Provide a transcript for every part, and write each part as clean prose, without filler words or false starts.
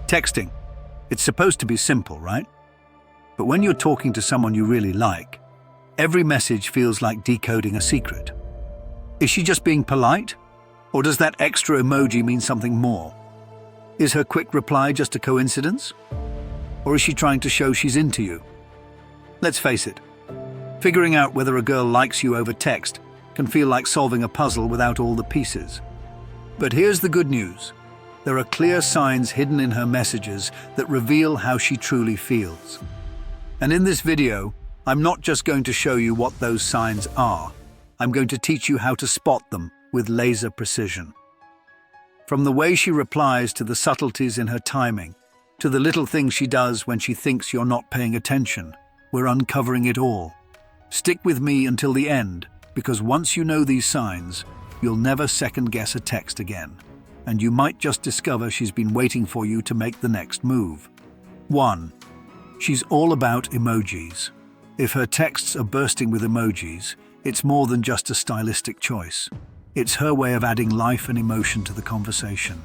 Texting. It's supposed to be simple, right? But when you're talking to someone you really like, every message feels like decoding a secret. Is she just being polite? Or does that extra emoji mean something more? Is her quick reply just a coincidence? Or is she trying to show she's into you? Let's face it, figuring out whether a girl likes you over text can feel like solving a puzzle without all the pieces. But here's the good news. There are clear signs hidden in her messages that reveal how she truly feels. And in this video, I'm not just going to show you what those signs are. I'm going to teach you how to spot them with laser precision. From the way she replies to the subtleties in her timing, to the little things she does when she thinks you're not paying attention, we're uncovering it all. Stick with me until the end, because once you know these signs, you'll never second-guess a text again. And you might just discover she's been waiting for you to make the next move. 1. She's all about emojis. If her texts are bursting with emojis, it's more than just a stylistic choice. It's her way of adding life and emotion to the conversation.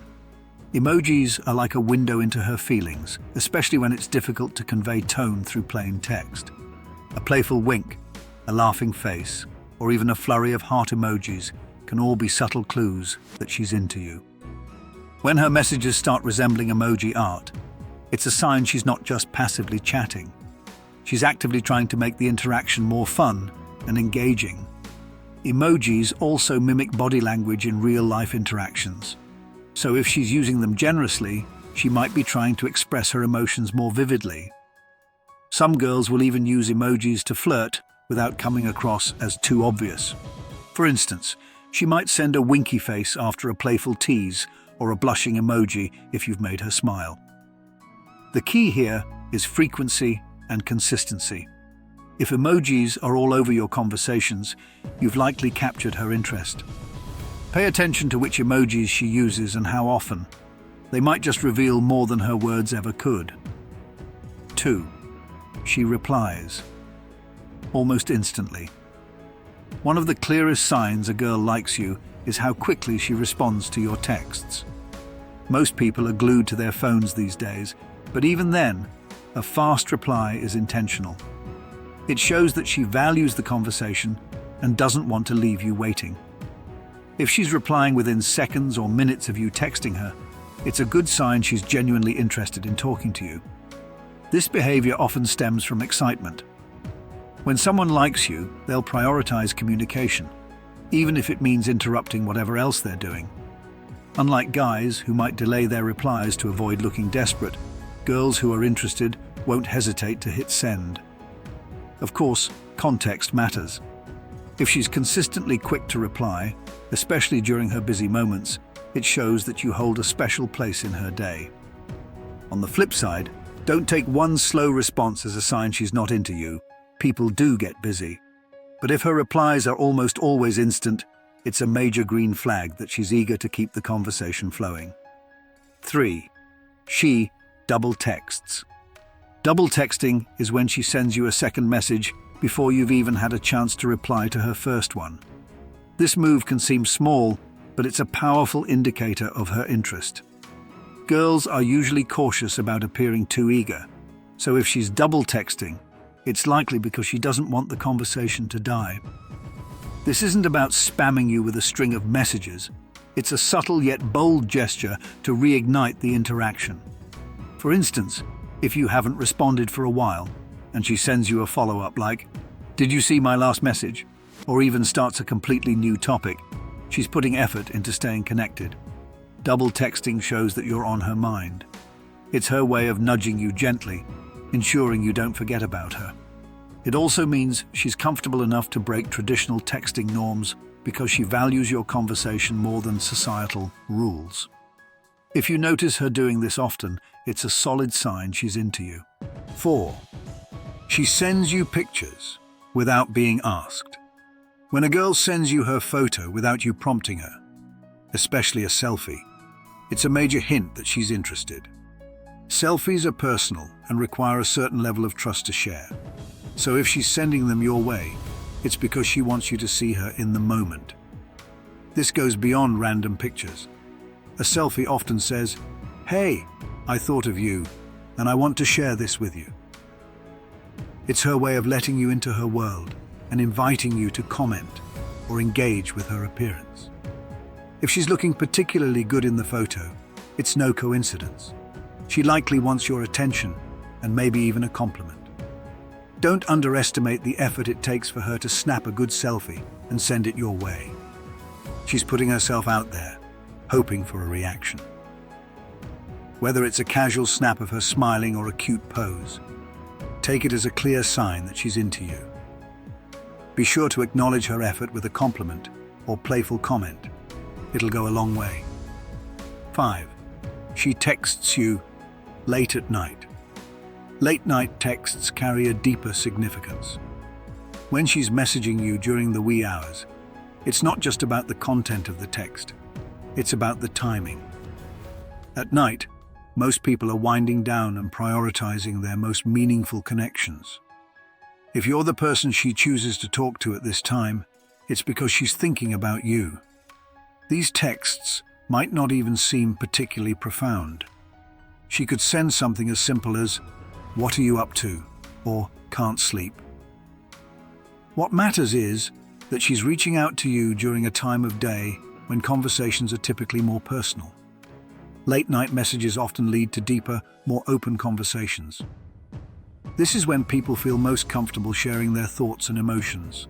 Emojis are like a window into her feelings, especially when it's difficult to convey tone through plain text. A playful wink, a laughing face, or even a flurry of heart emojis can all be subtle clues that she's into you. When her messages start resembling emoji art, it's a sign she's not just passively chatting. She's actively trying to make the interaction more fun and engaging. Emojis also mimic body language in real-life interactions. So if she's using them generously, she might be trying to express her emotions more vividly. Some girls will even use emojis to flirt without coming across as too obvious. For instance, she might send a winky face after a playful tease or a blushing emoji if you've made her smile. The key here is frequency and consistency. If emojis are all over your conversations, you've likely captured her interest. Pay attention to which emojis she uses and how often. They might just reveal more than her words ever could. 2. She replies. Almost instantly. One of the clearest signs a girl likes you is how quickly she responds to your texts. Most people are glued to their phones these days, but even then, a fast reply is intentional. It shows that she values the conversation and doesn't want to leave you waiting. If she's replying within seconds or minutes of you texting her, it's a good sign she's genuinely interested in talking to you. This behavior often stems from excitement. When someone likes you, they'll prioritize communication, even if it means interrupting whatever else they're doing. Unlike guys who might delay their replies to avoid looking desperate, girls who are interested won't hesitate to hit send. Of course, context matters. If she's consistently quick to reply, especially during her busy moments, it shows that you hold a special place in her day. On the flip side, don't take one slow response as a sign she's not into you. People do get busy. But if her replies are almost always instant, it's a major green flag that she's eager to keep the conversation flowing. 3. She double texts. Double texting is when she sends you a second message before you've even had a chance to reply to her first one. This move can seem small, but it's a powerful indicator of her interest. Girls are usually cautious about appearing too eager, so if she's double texting, it's likely because she doesn't want the conversation to die. This isn't about spamming you with a string of messages. It's a subtle yet bold gesture to reignite the interaction. For instance, if you haven't responded for a while, and she sends you a follow-up like, "Did you see my last message?" or even starts a completely new topic, she's putting effort into staying connected. Double texting shows that you're on her mind. It's her way of nudging you gently, ensuring you don't forget about her. It also means she's comfortable enough to break traditional texting norms because she values your conversation more than societal rules. If you notice her doing this often, it's a solid sign she's into you. 4. She sends you pictures without being asked. When a girl sends you her photo without you prompting her, especially a selfie, it's a major hint that she's interested. Selfies are personal and require a certain level of trust to share. So if she's sending them your way, it's because she wants you to see her in the moment. This goes beyond random pictures. A selfie often says, "Hey, I thought of you, and I want to share this with you. It's her way of letting you into her world and inviting you to comment or engage with her appearance. If she's looking particularly good in the photo, it's no coincidence. She likely wants your attention and maybe even a compliment. Don't underestimate the effort it takes for her to snap a good selfie and send it your way. She's putting herself out there, hoping for a reaction. Whether it's a casual snap of her smiling or a cute pose, take it as a clear sign that she's into you. Be sure to acknowledge her effort with a compliment or playful comment. It'll go a long way. 5. She texts you late at night. Late-night texts carry a deeper significance. When she's messaging you during the wee hours, it's not just about the content of the text, it's about the timing. At night, most people are winding down and prioritizing their most meaningful connections. If you're the person she chooses to talk to at this time, it's because she's thinking about you. These texts might not even seem particularly profound. She could send something as simple as, "What are you up to?" or "Can't sleep." What matters is that she's reaching out to you during a time of day when conversations are typically more personal. Late-night messages often lead to deeper, more open conversations. This is when people feel most comfortable sharing their thoughts and emotions.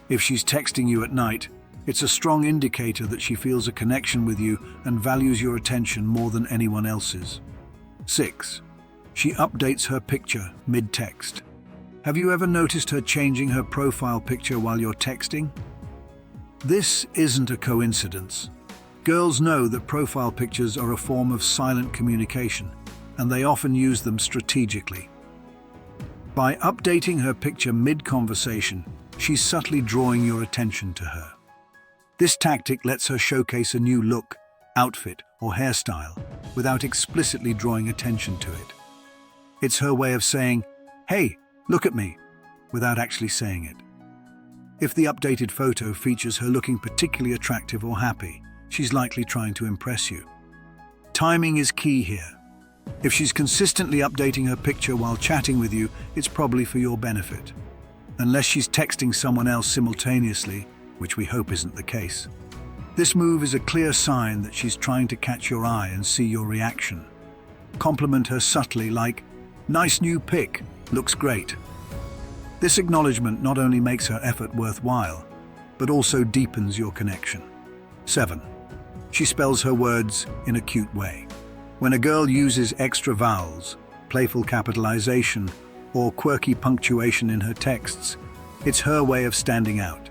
If she's texting you at night, it's a strong indicator that she feels a connection with you and values your attention more than anyone else's. 6. She updates her picture mid-text. Have you ever noticed her changing her profile picture while you're texting? This isn't a coincidence. Girls know that profile pictures are a form of silent communication, and they often use them strategically. By updating her picture mid-conversation, she's subtly drawing your attention to her. This tactic lets her showcase a new look, outfit, or hairstyle without explicitly drawing attention to it. It's her way of saying, "Hey, look at me," without actually saying it. If the updated photo features her looking particularly attractive or happy, she's likely trying to impress you. Timing is key here. If she's consistently updating her picture while chatting with you, it's probably for your benefit. Unless she's texting someone else simultaneously, which we hope isn't the case. This move is a clear sign that she's trying to catch your eye and see your reaction. Compliment her subtly like, "Nice new pic, looks great." This acknowledgement not only makes her effort worthwhile, but also deepens your connection. 7. She spells her words in a cute way. When a girl uses extra vowels, playful capitalization, or quirky punctuation in her texts, it's her way of standing out.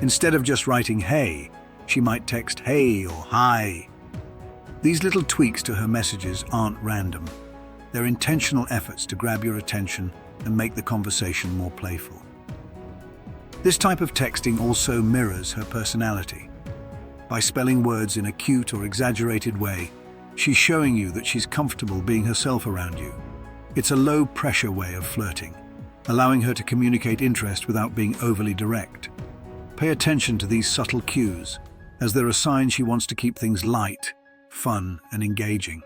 Instead of just writing "hey," she might text "hey" or "hi." These little tweaks to her messages aren't random. They're intentional efforts to grab your attention and make the conversation more playful. This type of texting also mirrors her personality. By spelling words in a cute or exaggerated way, she's showing you that she's comfortable being herself around you. It's a low-pressure way of flirting, allowing her to communicate interest without being overly direct. Pay attention to these subtle cues, as they're a sign she wants to keep things light, fun, and engaging.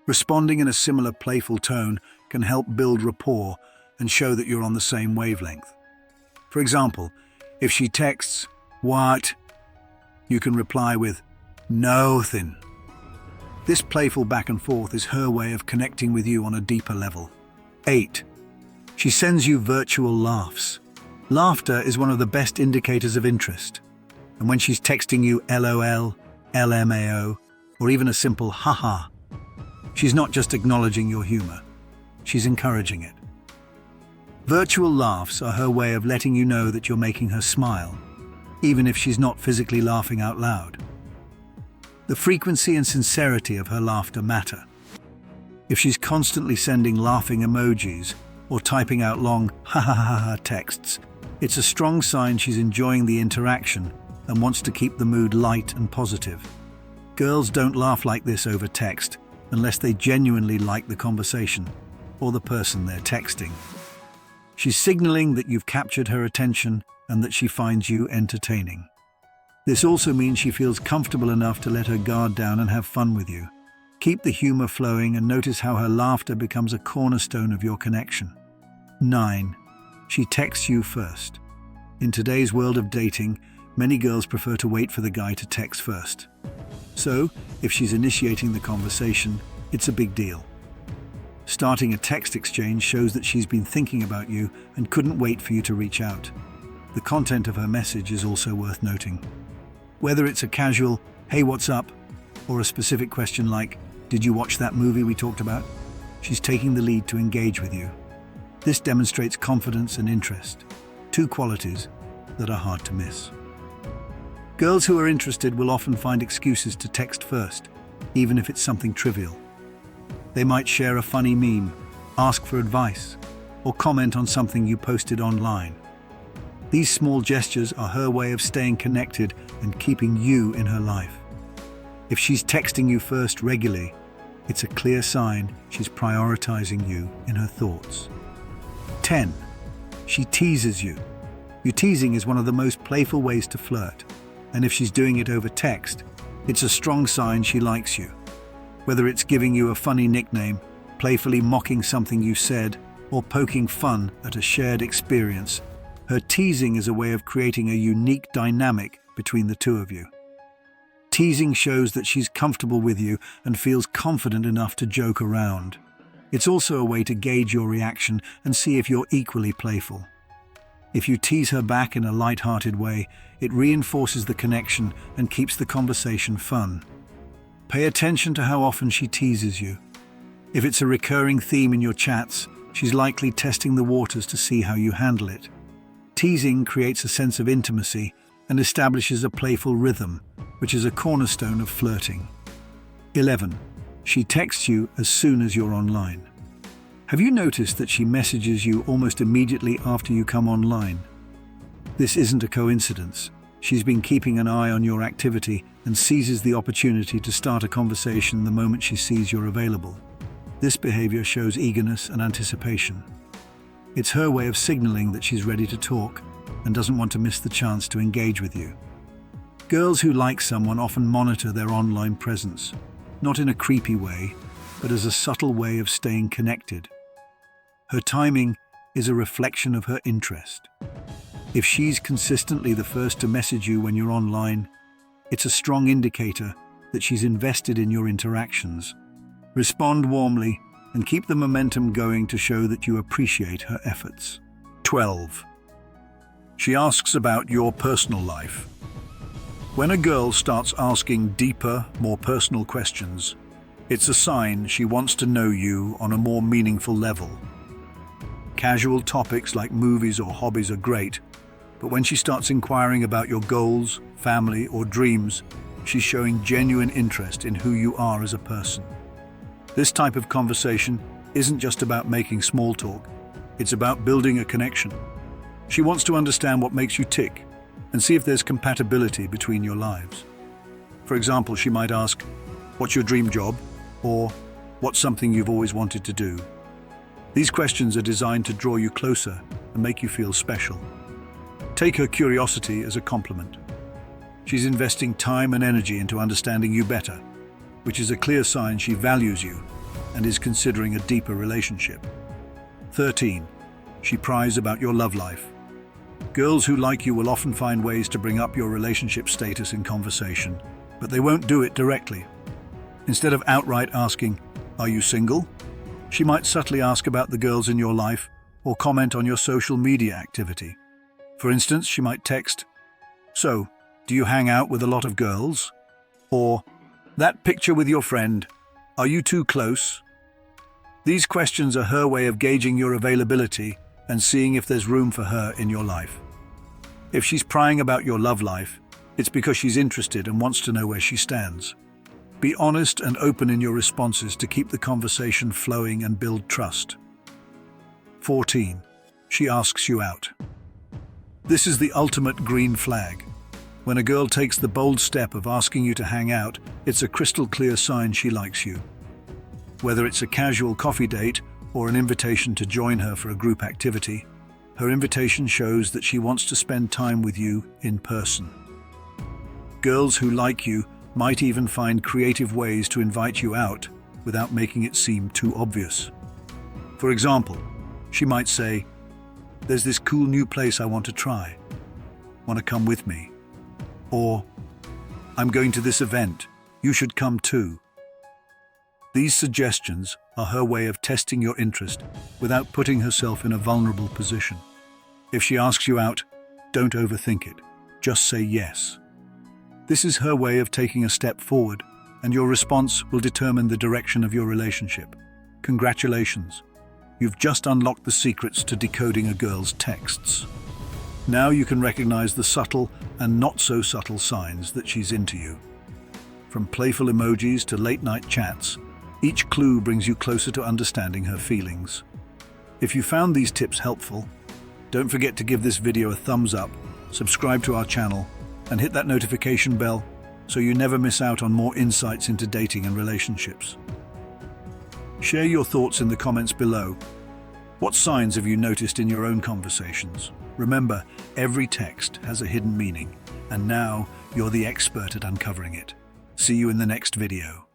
Responding in a similar playful tone can help build rapport and show that you're on the same wavelength. For example, if she texts, "What?" you can reply with, "Nothin'." This playful back and forth is her way of connecting with you on a deeper level. 8. She sends you virtual laughs. Laughter is one of the best indicators of interest. And when she's texting you LOL, LMAO, or even a simple haha, she's not just acknowledging your humor, she's encouraging it. Virtual laughs are her way of letting you know that you're making her smile, even if she's not physically laughing out loud. The frequency and sincerity of her laughter matter. If she's constantly sending laughing emojis or typing out long ha ha ha ha texts, it's a strong sign she's enjoying the interaction and wants to keep the mood light and positive. Girls don't laugh like this over text unless they genuinely like the conversation or the person they're texting. She's signaling that you've captured her attention and that she finds you entertaining. This also means she feels comfortable enough to let her guard down and have fun with you. Keep the humor flowing and notice how her laughter becomes a cornerstone of your connection. 9. She texts you first. In today's world of dating, many girls prefer to wait for the guy to text first. So, if she's initiating the conversation, it's a big deal. Starting a text exchange shows that she's been thinking about you and couldn't wait for you to reach out. The content of her message is also worth noting. Whether it's a casual, "Hey, what's up?" or a specific question like, "Did you watch that movie we talked about?" she's taking the lead to engage with you. This demonstrates confidence and interest, two qualities that are hard to miss. Girls who are interested will often find excuses to text first, even if it's something trivial. They might share a funny meme, ask for advice, or comment on something you posted online. These small gestures are her way of staying connected and keeping you in her life. If she's texting you first regularly, it's a clear sign she's prioritizing you in her thoughts. 10. She teases you. Your teasing is one of the most playful ways to flirt, and if she's doing it over text, it's a strong sign she likes you. Whether it's giving you a funny nickname, playfully mocking something you said, or poking fun at a shared experience, her teasing is a way of creating a unique dynamic between the two of you. Teasing shows that she's comfortable with you and feels confident enough to joke around. It's also a way to gauge your reaction and see if you're equally playful. If you tease her back in a light-hearted way, it reinforces the connection and keeps the conversation fun. Pay attention to how often she teases you. If it's a recurring theme in your chats, she's likely testing the waters to see how you handle it. Teasing creates a sense of intimacy and establishes a playful rhythm, which is a cornerstone of flirting. 11. She texts you as soon as you're online. Have you noticed that she messages you almost immediately after you come online? This isn't a coincidence. She's been keeping an eye on your activity and seizes the opportunity to start a conversation the moment she sees you're available. This behavior shows eagerness and anticipation. It's her way of signaling that she's ready to talk and doesn't want to miss the chance to engage with you. Girls who like someone often monitor their online presence, not in a creepy way, but as a subtle way of staying connected. Her timing is a reflection of her interest. If she's consistently the first to message you when you're online, it's a strong indicator that she's invested in your interactions. Respond warmly and keep the momentum going to show that you appreciate her efforts. 12. She asks about your personal life. When a girl starts asking deeper, more personal questions, it's a sign she wants to know you on a more meaningful level. Casual topics like movies or hobbies are great, but when she starts inquiring about your goals, family, or dreams, she's showing genuine interest in who you are as a person. This type of conversation isn't just about making small talk, it's about building a connection. She wants to understand what makes you tick and see if there's compatibility between your lives. For example, she might ask, "What's your dream job?" or "What's something you've always wanted to do?" These questions are designed to draw you closer and make you feel special. Take her curiosity as a compliment. She's investing time and energy into understanding you better, which is a clear sign she values you and is considering a deeper relationship. 13. She pries about your love life. Girls who like you will often find ways to bring up your relationship status in conversation, but they won't do it directly. Instead of outright asking, "Are you single?" she might subtly ask about the girls in your life or comment on your social media activity. For instance, she might text, "So, do you hang out with a lot of girls?" Or, "That picture with your friend, are you too close?" These questions are her way of gauging your availability and seeing if there's room for her in your life. If she's prying about your love life, it's because she's interested and wants to know where she stands. Be honest and open in your responses to keep the conversation flowing and build trust. 14. She asks you out. This is the ultimate green flag. When a girl takes the bold step of asking you to hang out, it's a crystal clear sign she likes you. Whether it's a casual coffee date or an invitation to join her for a group activity, her invitation shows that she wants to spend time with you in person. Girls who like you might even find creative ways to invite you out without making it seem too obvious. For example, she might say, "There's this cool new place I want to try. Want to come with me?" Or, "I'm going to this event. You should come too." These suggestions are her way of testing your interest without putting herself in a vulnerable position. If she asks you out, don't overthink it. Just say yes. This is her way of taking a step forward, and your response will determine the direction of your relationship. Congratulations. You've just unlocked the secrets to decoding a girl's texts. Now you can recognize the subtle and not so subtle signs that she's into you. From playful emojis to late-night chats, each clue brings you closer to understanding her feelings. If you found these tips helpful, don't forget to give this video a thumbs up, subscribe to our channel, and hit that notification bell so you never miss out on more insights into dating and relationships. Share your thoughts in the comments below. What signs have you noticed in your own conversations? Remember, every text has a hidden meaning, and now you're the expert at uncovering it. See you in the next video.